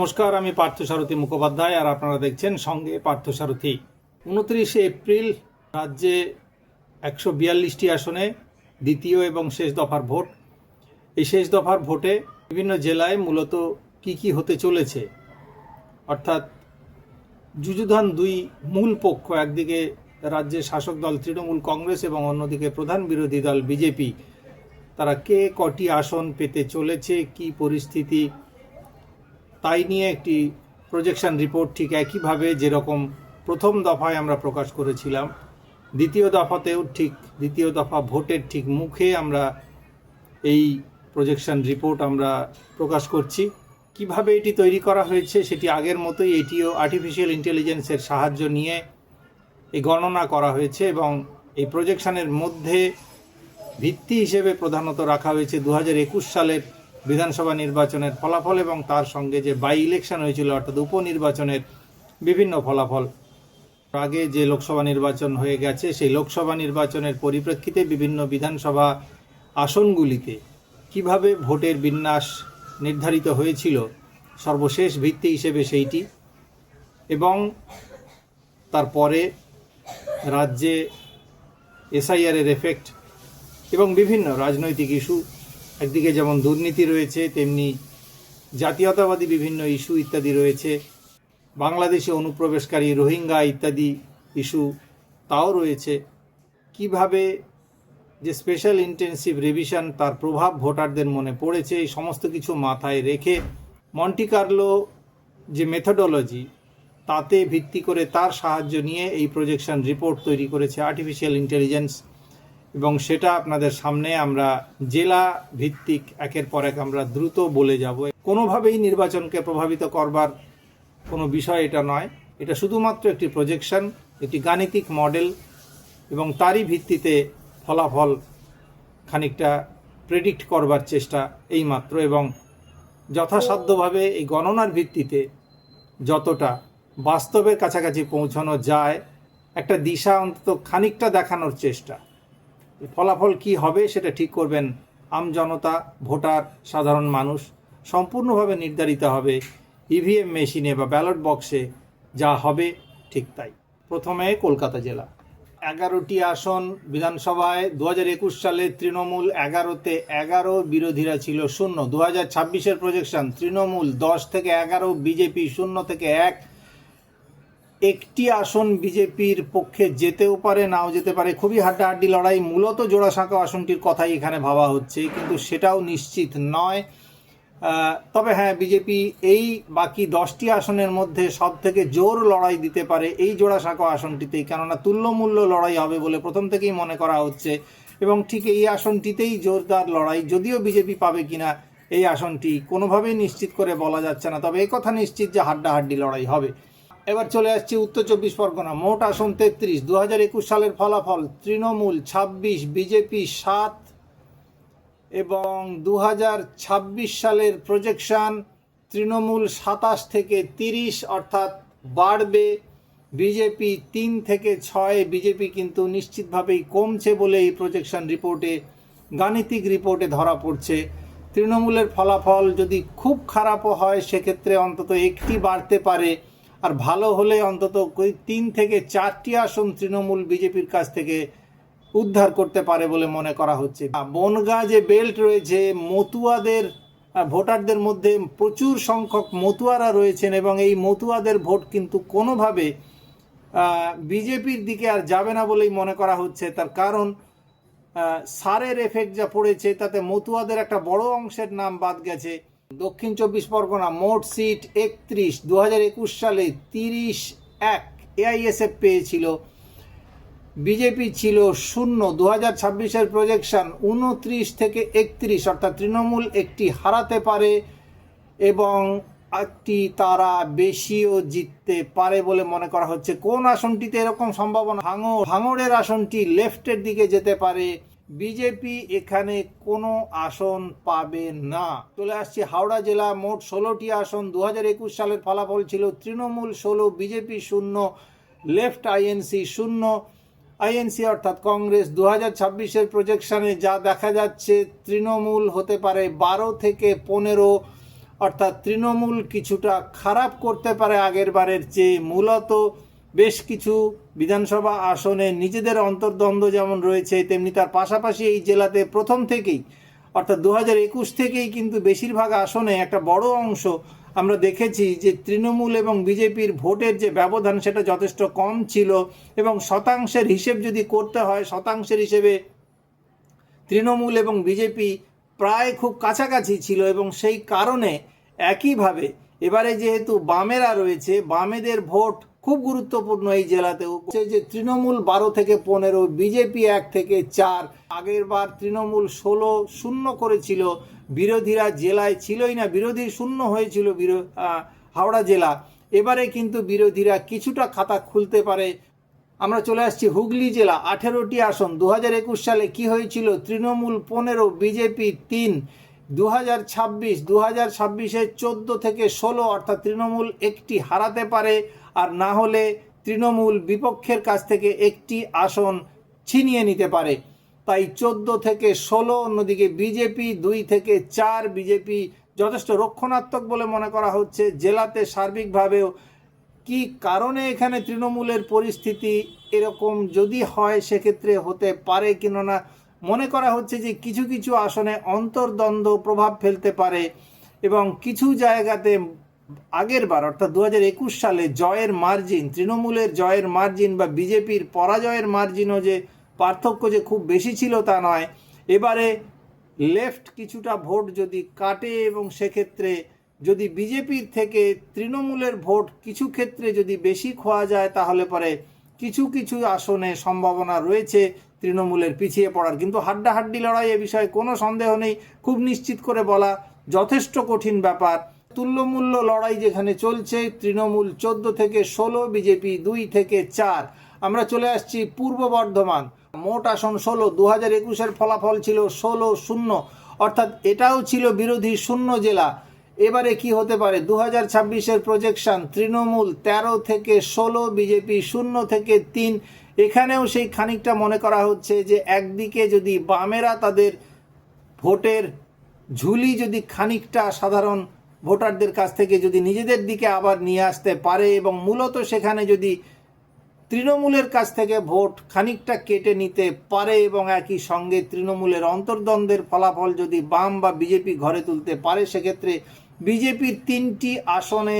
নমস্কার, আমি পার্থসারথী মুখোপাধ্যায় আর আপনারা দেখছেন সঙ্গে পার্থসারথী। 29শে এপ্রিল রাজ্যে 142টি আসনে দ্বিতীয় এবং শেষ দফার ভোট। এই শেষ দফার ভোটে বিভিন্ন জেলায় মূলত কি হতে চলেছে, অর্থাৎ যুযুধান দুই মূল পক্ষ, একদিকে রাজ্যের শাসক দল তৃণমূল কংগ্রেস এবং অন্যদিকে প্রধান বিরোধী দল বিজেপি, তারা কে কটি আসন পেতে চলেছে, কি পরিস্থিতি, তাই নিয়ে একটি প্রজেকশন রিপোর্ট ঠিক একইভাবে যেরকম প্রথম দফায় আমরা প্রকাশ করেছিলাম, দ্বিতীয় দফাতেও ঠিক দ্বিতীয় দফা ভোটের ঠিক মুখে আমরা এই প্রজেকশন রিপোর্ট আমরা প্রকাশ করছি। কিভাবে এটি তৈরি করা হয়েছে সেটি আগের মতোই, এটিও আর্টিফিশিয়াল ইন্টেলিজেন্সের সাহায্য নিয়ে এই গণনা করা হয়েছে এবং এই প্রজেকশনের মধ্যে ভিত্তি হিসেবে প্রধানত রাখা হয়েছে 2021 সালের বিধানসভা নির্বাচনের ফলাফল এবং তার সঙ্গে যে বাই ইলেকশন হয়েছিল অর্থাৎ উপনির্বাচনের বিভিন্ন ফলাফল। আগে যে লোকসভা নির্বাচন হয়ে গেছে সেই লোকসভা নির্বাচনের পরিপ্রেক্ষিতে বিভিন্ন বিধানসভা আসনগুলিতে কিভাবে ভোটের বিন্যাস নির্ধারিত হয়েছিল, সর্বশেষ ভিত্তি হিসেবে সেইটি, এবং তারপরে রাজ্যে এসআইআরের এফেক্ট এবং বিভিন্ন রাজনৈতিক ইস্যু, একদিকে যেমন দুর্নীতি রয়েছে তেমনি জাতীয়তাবাদী বিভিন্ন ইস্যু ইত্যাদি রয়েছে, বাংলাদেশে অনুপ্রবেশকারী রোহিঙ্গা ইত্যাদি ইস্যু তাও রয়েছে। কিভাবে যে স্পেশাল ইন্টেন্সিভ রিভিশন তার প্রভাব ভোটারদের মনে পড়েছে, এই সমস্ত কিছু মাথায় রেখে মন্টি কার্লো যে মেথডোলজি তাতে ভিত্তি করে তার সাহায্য নিয়ে এই প্রজেকশন রিপোর্ট তৈরি করেছে আর্টিফিশিয়াল ইন্টেলিজেন্স, এবং সেটা আপনাদের সামনে আমরা জেলা ভিত্তিক একের পর এক আমরা দ্রুত বলে যাব। কোনোভাবেই নির্বাচনকে প্রভাবিত করবার কোনো বিষয় এটা নয়, এটা শুধুমাত্র একটি প্রজেকশন, একটি গাণিতিক মডেল এবং তারই ভিত্তিতে ফলাফল খানিকটা প্রেডিক্ট করবার চেষ্টা এইমাত্র, এবং যথাসাধ্যভাবে এই গণনার ভিত্তিতে যতটা বাস্তবের কাছাকাছি পৌঁছানো যায় একটা দিশা অন্তত খানিকটা দেখানোর চেষ্টা। ফলাফল কি হবে সেটা ঠিক করবেন আমজনতা, ভোটার, সাধারণ মানুষ। সম্পূর্ণভাবে নির্ধারিত হবে ইভিএম মেশিনে বা ব্যালট বক্সে যা হবে ঠিক তাই। প্রথমে কলকাতা জেলা, 11টি আসন বিধানসভায় 2021 সালে তৃণমূল 11তে 11, বিরোধীরা ছিল 0। 2026-এর প্রজেকশন তৃণমূল 10 থেকে 11, বিজেপি 0 থেকে 1। একটি আসন বিজেপির পক্ষে যেতেও পারে, নাও যেতে পারে, খুবই হাড্ডাহাড্ডি লড়াই। মূলত জোড়াসাঁকো আসনটির কথাই এখানে ভাবা হচ্ছে, কিন্তু সেটাও নিশ্চিত নয়। তবে হ্যাঁ, বিজেপি এই বাকি 10টি আসনের মধ্যে সব থেকে জোর লড়াই দিতে পারে এই জোড়াসাঁকো আসনটিতেই, কেননা তুল্যমূল্য লড়াই হবে বলে প্রথম থেকেই মনে করা হচ্ছে, এবং ঠিক এই আসনটিতেই জোরদার লড়াই। যদিও বিজেপি পাবে কিনা এই আসনটি কোনোভাবেই নিশ্চিত করে বলা যাচ্ছে না, তবে এই কথা নিশ্চিত যে হাড্ডাহাড্ডি লড়াই হবে। এবার চলে আসছি উত্তর 24 পরগনা, মোট আসন 33। 2021 সালের ফলাফল তৃণমূল 26, বিজেপি 7, এবং 2026 সালের প্রজেকশন তৃণমূল 27 থেকে 30, অর্থাৎ বাড়বে, বিজেপি 3 থেকে 6। বিজেপি কিন্তু নিশ্চিতভাবেই কমছে বলে এই প্রজেকশন রিপোর্টে, গাণিতিক রিপোর্টে ধরা পড়ছে। তৃণমূলের ফলাফল যদি খুব খারাপও হয় সেক্ষেত্রে অন্তত একটি বাড়তে পারে, আর ভালো হলে অন্তত 3 থেকে 4টি আসন তৃণমূল বিজেপির কাছ থেকে উদ্ধার করতে পারে বলে মনে করা হচ্ছে। বনগাঁ যে বেল্ট রয়েছে, মতুয়াদের ভোটারদের মধ্যে প্রচুর সংখ্যক মতুয়ারা রয়েছেন এবং এই মতুয়াদের ভোট কিন্তু কোনোভাবে বিজেপির দিকে আর যাবে না বলেই মনে করা হচ্ছে। তার কারণ সারের এফেক্ট যা পড়েছে তাতে মতুয়াদের একটা বড় অংশের নাম বাদ গেছে। দক্ষিণ 24 পরগনা, মোট সিট 31। 2021 সালে 31 এআইএসএফ পেয়েছিল, বিজেপি ছিল 0। 2026-এর প্রজেকশন 29 থেকে 31, অর্থাৎ তৃণমূল একটি হারাতে পারে এবং একটি তারা বেশিও জিততে পারে বলে মনে করা হচ্ছে। কোন আসনটিতে এরকম সম্ভাবনা? ভাঙড়ের আসনটি লেফটের দিকে যেতে পারে। বিজেপি এখানে কোনো আসন পাবে না। চলে আসছে হাওড়া জেলা, মোট 16টি আসন। 2021 সালের ফলাফল ছিল Trinamool 16, BJP 0, left INC 0। INC অর্থাৎ কংগ্রেস 2026-এর প্রজেকশনে যা দেখা যাচ্ছে তৃণমূল হতে পারে 12 থেকে 15, অর্থাৎ তৃণমূল কিছুটা খারাপ করতে পারে আগের বারের চেয়ে। মূলত বেশ কিছু বিধানসভা আসনে নিজেদের অন্তর্দ্বন্দ্ব যেমন রয়েছে, তেমনি তার পাশাপাশি এই জেলাতে প্রথম থেকেই অর্থাৎ 2021 থেকেই কিন্তু বেশিরভাগ আসনে একটা বড় অংশ আমরা দেখেছি যে তৃণমূল এবং বিজেপির ভোটের যে ব্যবধান সেটা যথেষ্ট কম ছিল, এবং শতাংশের হিসেব যদি করতে হয় শতাংশের হিসেবে তৃণমূল এবং বিজেপি প্রায় খুব কাছাকাছি ছিল। এবং সেই কারণে একইভাবে এবারে যেহেতু বামেরা রয়েছে, বামেদের ভোট খুব গুরুত্বপূর্ণ এই জেলাতেও, যে তৃণমূল 12 থেকে 15, বিজেপি 1 থেকে 4। আগের বার তৃণমূল 16-0 করেছিল, বিরোধীরা জেলায় ছিলই না, বিরোধী শূন্য হয়েছিল হাওড়া জেলা। এবারে কিন্তু বিরোধীরা কিছুটা খাতা খুলতে পারে। আমরা চলে আসছি হুগলি জেলা, 18টি আসন। 2021 সালে কি হয়েছিল? তৃণমূল 15, বিজেপি 3। 2026-এ 14 থেকে 16, অর্থাৎ তৃণমূল একটি হারাতে পারে, আর না হলে তৃণমূল বিপক্ষের কাছ থেকে একটি আসন ছিনিয়ে নিতে পারে। তাই 14 থেকে 16, অন্যদিকে বিজেপি 2 থেকে 4। বিজেপি যথেষ্ট রক্ষণাত্মক বলে মনে করা হচ্ছে জেলাতে সার্বিকভাবেও। কি কারণে এখানে তৃণমূলের পরিস্থিতি এরকম যদি হয় সেক্ষেত্রে হতে পারে কিনা মনে করা হচ্ছে যে কিছু কিছু আসনে অন্তর্দ্বন্দ্ব প্রভাব ফেলতে পারে, এবং কিছু জায়গাতে আগের বার অর্থাৎ 2021 সালে জয়ের মার্জিন, তৃণমূলের জয়ের মার্জিন বা বিজেপির পরাজয়ের মার্জিনও যে পার্থক্য যে খুব বেশি ছিল তা নয়। এবারে লেফট কিছুটা ভোট যদি কাটে, এবং সেক্ষেত্রে যদি বিজেপির থেকে তৃণমূলের ভোট কিছু ক্ষেত্রে যদি বেশি খোয়া যায়, তাহলে পরে কিছু কিছু আসনে সম্ভাবনা রয়েছে তৃণমূলের পিছিয়ে পড়ার। কিন্তু হাড্ডাহাড্ডি লড়াই, এ বিষয়ে কোনো সন্দেহ নেই, খুব নিশ্চিত করে বলা যথেষ্ট কঠিন ব্যাপার। তুল্যমূল্য লড়াই যেখানে চলছে, তৃণমূল 14 থেকে 16, বিজেপি 2 থেকে 4। আমরা চলে আসছি পূর্ব বর্ধমান, মোট আসন 16। 2021-এর ফলাফল ছিল 16-0, অর্থাৎ এটাও ছিল বিরোধী শূন্য জেলা। এবারে কি হতে পারে? 2026-এর প্রজেকশন, তৃণমূল 13 থেকে 16, বিজেপি 0 থেকে 3। এখানেও সেই খানিকটা মনে করা হচ্ছে যে একদিকে যদি বামেরা তাদের ভোটের ঝুলি যদি খানিকটা সাধারণ ভোটারদের কাছ থেকে যদি নিজেদের দিকে আবার নিয়ে আসতে পারে, এবং মূলত সেখানে যদি তৃণমূলের কাছ থেকে ভোট খানিকটা কেটে নিতে পারে, এবং একই সঙ্গে তৃণমূলের অন্তর্দ্বন্দ্বের ফলাফল যদি বাম বা বিজেপি ঘরে তুলতে পারে, সেক্ষেত্রে বিজেপির 3টি আসনে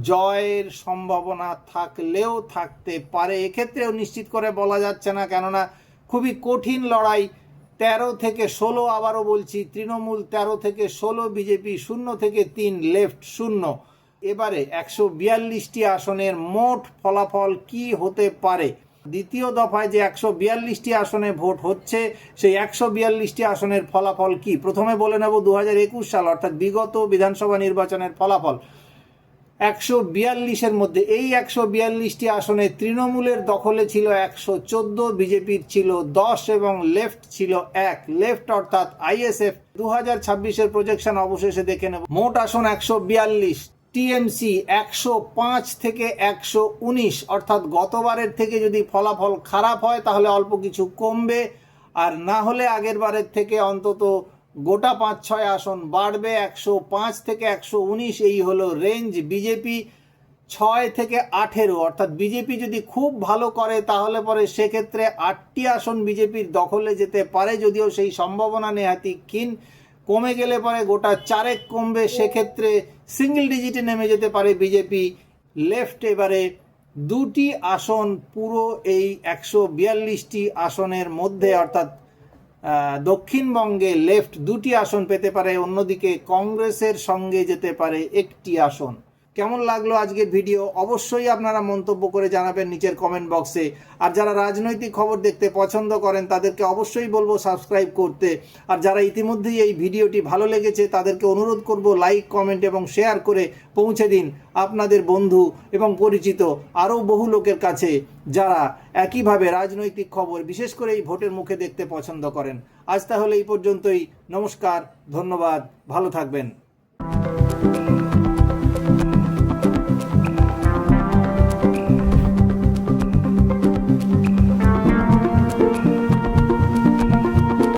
জয়ের সম্ভাবনা থাকলেও থাকতে পারে। এক্ষেত্রেও নিশ্চিত করে বলা যাচ্ছে না, কেননা খুবই কঠিন লড়াই। 13 থেকে 16, আবারও বলছি, তৃণমূল 13 থেকে 16, বিজেপি 0 থেকে 3, লেফট 0। এবারে 142টি আসনের মোট ফলাফল কি হতে পারে? দ্বিতীয় দফায় যে 142টি আসনে ভোট হচ্ছে, সেই 142টি আসনের ফলাফল কি? প্রথমে বলে নেব 2021 সাল, অর্থাৎ বিগত বিধানসভা নির্বাচনের ফলাফল। 142-এর মধ্যে এই 142টি আসনে তৃণমূলের দখলে ছিল 114, বিজেপির ছিল 10 এবং লেফট ছিল 1। লেফট অর্থাৎ আইএসএফ। 2026-এর প্রজেকশন অবশেষে দেখে নেব। মোট আসন 142, টিএমসি 105 থেকে 119, অর্থাৎ গতবারের থেকে যদি ফলাফল খারাপ হয় তাহলে অল্প কিছু কমবে, আর না হলে আগের বারের থেকে অন্তত গোটা 5-6 আসন বাড়বে। 105 থেকে 119 এই হলো রেঞ্জ। বিজেপি 6 থেকে 18, অর্থাৎ বিজেপি যদি খুব ভালো করে তাহলে পরে সেক্ষেত্রে 8টি আসন বিজেপির দখলে যেতে পারে, যদিও সেই সম্ভাবনা নেহাতি ক্ষীণ। কমে গেলে পরে গোটা 4 কমবে, সেক্ষেত্রে সিঙ্গেল ডিজিটে নেমে যেতে পারে বিজেপি। লেফট এবারে 2টি আসন পুরো এই 142টি আসনের মধ্যে, অর্থাৎ দক্ষিণবঙ্গে লেফট 2টি আসন পেতে পারে, অন্যদিকে কংগ্রেসের সঙ্গে যেতে পারে 1টি আসন। কেমন লাগলো আজকের ভিডিও অবশ্যই আপনারা মন্তব্য করে জানাবেন নিচের কমেন্ট বক্সে। আর যারা রাজনৈতিক খবর দেখতে পছন্দ করেন তাদেরকে অবশ্যই বলবো সাবস্ক্রাইব করতে। আর যারা ইতিমধ্যেই এই ভিডিওটি ভালো লেগেছে তাদেরকে অনুরোধ করব লাইক, কমেন্ট এবং শেয়ার করে পৌঁছে দিন আপনাদের বন্ধু এবং পরিচিত আরও বহু লোকের কাছে যারা একইভাবে রাজনৈতিক খবর বিশেষ করে এই ভোটের মুখে দেখতে পছন্দ করেন। আজ তাহলে এই পর্যন্তই। নমস্কার, ধন্যবাদ, ভালো থাকবেন।